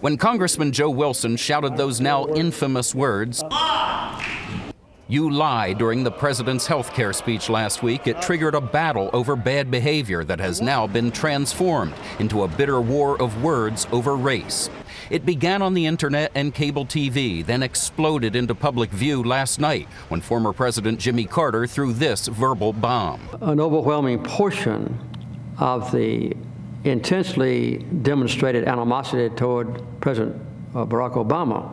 When Congressman Joe Wilson shouted those now infamous words, "You lie," during the president's health care speech last week, it triggered a battle over bad behavior that has now been transformed into a bitter war of words over race. It began on the internet and cable TV, then exploded into public view last night when former President Jimmy Carter threw this verbal bomb. An overwhelming portion of the intensely demonstrated animosity toward President Barack Obama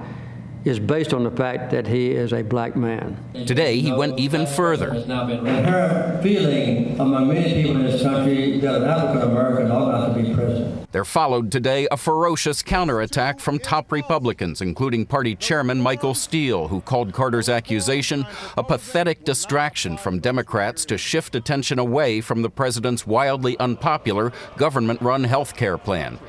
is based on the fact that he is a black man. Today, he went even further. Her feeling among many people in this country that an African American ought not to be president. There followed today a ferocious counterattack from top Republicans, including party chairman Michael Steele, who called Carter's accusation a pathetic distraction from Democrats to shift attention away from the president's wildly unpopular government-run health care plan.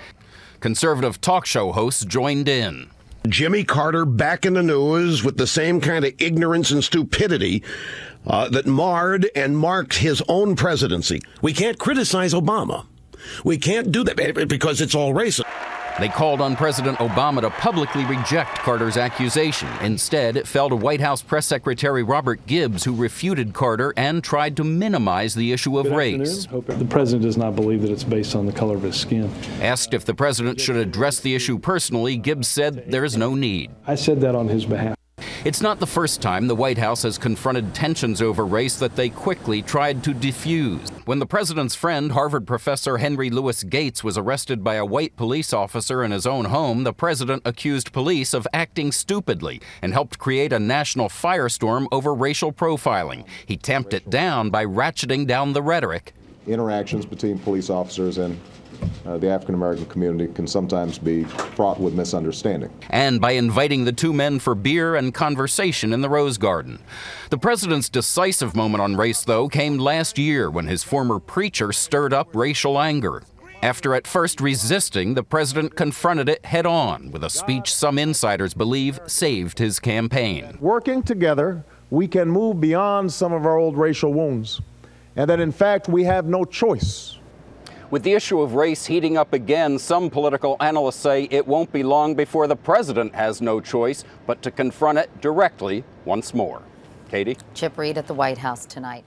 Conservative talk show hosts joined in. Jimmy Carter back in the news with the same kind of ignorance and stupidity that marred and marked his own presidency. We can't criticize Obama. We can't do that because it's all racist. They called on President Obama to publicly reject Carter's accusation. Instead, it fell to White House Press Secretary Robert Gibbs, who refuted Carter and tried to minimize the issue of race. The president does not believe that it's based on the color of his skin. Asked if the president should address the issue personally, Gibbs said there is no need. I said that on his behalf. It's not the first time the White House has confronted tensions over race that they quickly tried to diffuse. When the president's friend, Harvard professor Henry Louis Gates, was arrested by a white police officer in his own home, the president accused police of acting stupidly and helped create a national firestorm over racial profiling. He tamped it down by ratcheting down the rhetoric. Interactions between police officers and the African-American community can sometimes be fraught with misunderstanding. And by inviting the two men for beer and conversation in the Rose Garden. The president's decisive moment on race, though, came last year when his former preacher stirred up racial anger. After at first resisting, the president confronted it head-on with a speech some insiders believe saved his campaign. Working together, we can move beyond some of our old racial wounds, and that in fact we have no choice. With the issue of race heating up again, some political analysts say it won't be long before the president has no choice but to confront it directly once more. Katie? Chip Reid at the White House tonight.